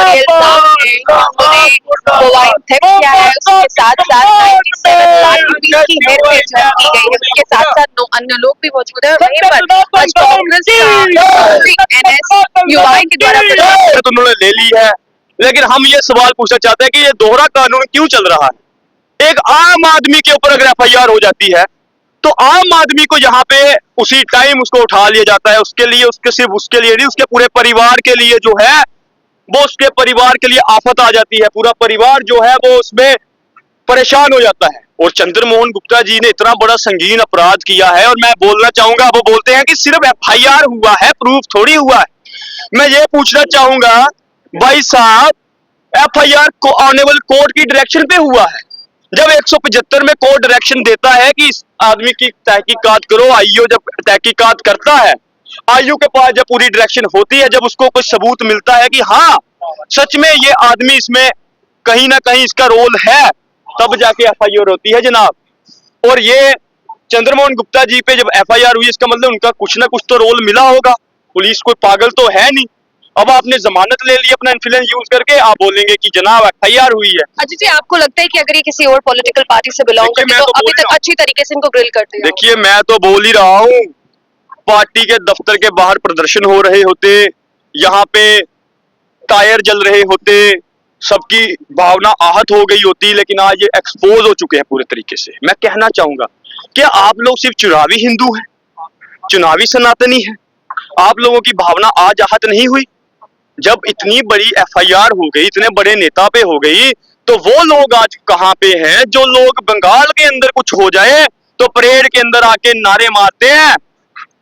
बड़े इल्जाम हैं, उन्होंने मोबाइल थेफ्ट किया है, उसके साथ-साथ 97 लाख रुपीस की हेर-फेर की गई है, उसके साथ-साथ अन्य लोग भी मौजूद हैं। वहीं पर आज कांग्रेस का एनएसयूआई के द्वारा तो उन्होंने ले ली है, लेकिन हम ये सवाल पूछना चाहते हैं कि ये दोहरा कानून क्यों चल रहा है? एक आम आदमी के ऊपर अगर एफआईआर हो जाती है तो आम आदमी को यहाँ पे उसी टाइम उसको उठा लिया जाता है, उसके लिए, उसके सिर्फ उसके लिए नहीं, उसके पूरे परिवार के लिए जो है वो, उसके परिवार के लिए आफत आ जाती है, पूरा परिवार जो है वो उसमें परेशान हो जाता है। और चंद्रमोहन गुप्ता जी ने इतना बड़ा संगीन अपराध किया है, और मैं बोलना चाहूंगा, वो बोलते हैं कि सिर्फ एफआईआर हुआ है, प्रूफ थोड़ी हुआ है। मैं ये पूछना चाहूंगा भाई साहब, एफआईआर को ऑनरेबल कोर्ट की डायरेक्शन पे हुआ है। जब 175 में कोर्ट डायरेक्शन देता है कि इस आदमी की तहकीकात करो, आईओ जब तहकीकात करता है, आईओ के पास जब पूरी डायरेक्शन होती है, जब उसको कुछ सबूत मिलता है कि हाँ सच में ये आदमी इसमें कहीं ना कहीं इसका रोल है, तब जाके एफआईआर होती है जनाब। और ये चंद्रमोहन गुप्ता जी पे जब एफआईआर हुई, इसका मतलब उनका कुछ ना कुछ तो रोल मिला होगा। पुलिस कोई पागल तो है नहीं। अब आपने जमानत ले ली अपना इन्फ्लुएंस यूज करके, आप बोलेंगे कि जनाब एफआईआर हुई है। अजीत जी, आपको लगता है कि अगर ये किसी और पॉलिटिकल पार्टी से बिलोंग करते तो अभी तक अच्छी तरीके से इनको ग्रिल करते? देखिए, मैं तो बोल ही रहा हूँ, पार्टी के दफ्तर के बाहर प्रदर्शन हो रहे होते, यहाँ पे टायर जल रहे होते, सबकी भावना आहत हो गई होती, लेकिन आज ये एक्सपोज हो चुके हैं पूरे तरीके से। मैं कहना चाहूंगा कि आप लोग सिर्फ चुनावी हिंदू हैं, चुनावी सनातनी हैं, आप लोगों की भावना आज आहत नहीं हुई? जब इतनी बड़ी एफआईआर हो गई, इतने बड़े नेता पे हो गई, तो वो लोग आज कहां पे हैं जो लोग बंगाल के अंदर कुछ हो जाए तो परेड के अंदर आके नारे मारते हैं,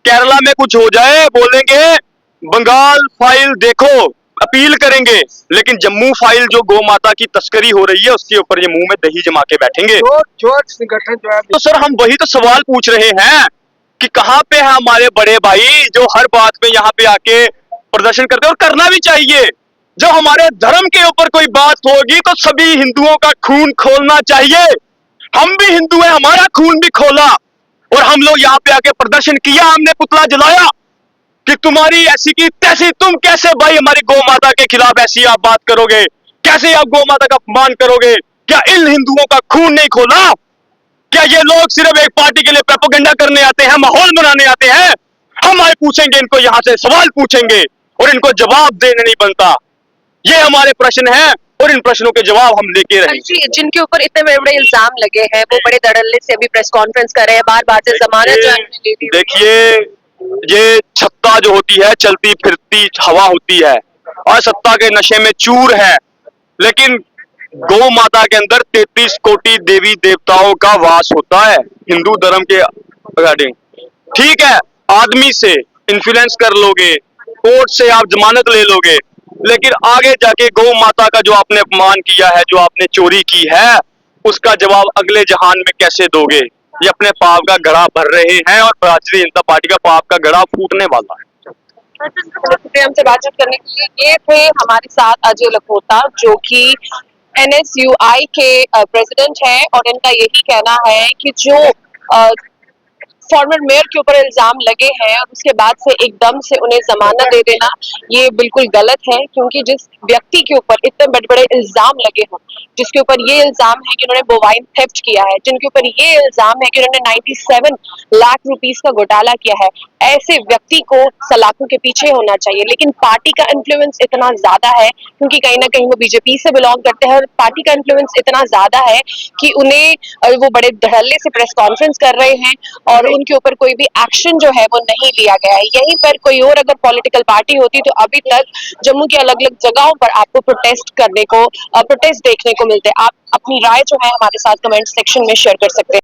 केरला में कुछ हो जाए बोलेंगे बंगाल फाइल देखो, अपील करेंगे, लेकिन जम्मू फाइल जो गौ माता की तस्करी हो रही है उसके ऊपर ये मुंह में दही जमा के बैठेंगे। संगठन जो है, तो सर हम वही तो सवाल पूछ रहे हैं कि कहां पे है हमारे बड़े भाई जो हर बात में यहाँ पे आके प्रदर्शन करते हैं, और करना भी चाहिए। जब हमारे धर्म के ऊपर कोई बात होगी तो सभी हिंदुओं का खून खोलना चाहिए। हम भी हिंदू हैं, हमारा खून भी खोला, और हम लोग यहाँ पे आके प्रदर्शन किया, हमने पुतला जलाया कि तुम्हारी ऐसी की तैसी, तुम कैसे भाई हमारी गौ माता के खिलाफ ऐसी आप बात करोगे, कैसे आप गौ माता का अपमान करोगे? क्या इन हिंदुओं का खून नहीं खोला? क्या ये लोग सिर्फ एक पार्टी के लिए प्रोपेगेंडा करने आते हैं, माहौल बनाने आते हैं? हम आए पूछेंगे इनको, यहाँ से सवाल पूछेंगे और इनको जवाब देने नहीं बनता। ये हमारे प्रश्न हैं और इन प्रश्नों के जवाब हम लेके रहेंगे। जिनके ऊपर इतने बड़े बड़े इल्जाम लगे हैं, वो बड़े धड़ल्ले से अभी प्रेस कॉन्फ्रेंस कर रहे हैं, बार बार से जमानत। देखिए, ये सत्ता जो होती है चलती फिरती हवा होती है, और सत्ता के नशे में चूर है, लेकिन गौ माता के अंदर 33 कोटि देवी देवताओं का वास होता है हिंदू धर्म के अकॉर्डिंग। ठीक है, आदमी से इन्फ्लुएंस कर लोगे, कोर्ट से आप जमानत ले लोगे, लेकिन आगे जाके गौ माता का जो आपने अपमान किया है, जो आपने चोरी की है, उसका जवाब अगले जहान में कैसे दोगे? ये अपने पाप का घड़ा भर रहे हैं और भारतीय जनता पार्टी का पाप का घड़ा फूटने वाला है। हमसे बातचीत करने के लिए ये थे हमारे साथ अजय लखोटा, जो कि एनएसयूआई के प्रेसिडेंट हैं, और इनका यही कहना है कि जो फॉर्मर मेयर के ऊपर इल्जाम लगे हैं और उसके बाद से एकदम से उन्हें जमानत दे देना, ये बिल्कुल गलत है। क्योंकि जिस व्यक्ति के ऊपर इतने बड़े बड़े इल्जाम लगे हों, जिसके ऊपर ये इल्जाम है कि उन्होंने मोबाइल थेफ्ट किया है, जिनके ऊपर ये इल्जाम है कि उन्होंने 97 लाख रुपीस का घोटाला किया है, ऐसे व्यक्ति को सलाखों के पीछे होना चाहिए। लेकिन पार्टी का इन्फ्लुएंस इतना ज्यादा है, क्योंकि कहीं ना कहीं वो बीजेपी से बिलोंग करते हैं, और पार्टी का इन्फ्लुएंस इतना ज्यादा है कि उन्हें वो बड़े धड़ल्ले से प्रेस कॉन्फ्रेंस कर रहे हैं और उनके ऊपर कोई भी एक्शन जो है वो नहीं लिया गया है। यहीं पर कोई और अगर पॉलिटिकल पार्टी होती तो अभी तक जम्मू के अलग अलग जगहों पर आपको प्रोटेस्ट देखने को मिलते। आप अपनी राय जो है हमारे साथ कमेंट सेक्शन में शेयर कर सकते हैं।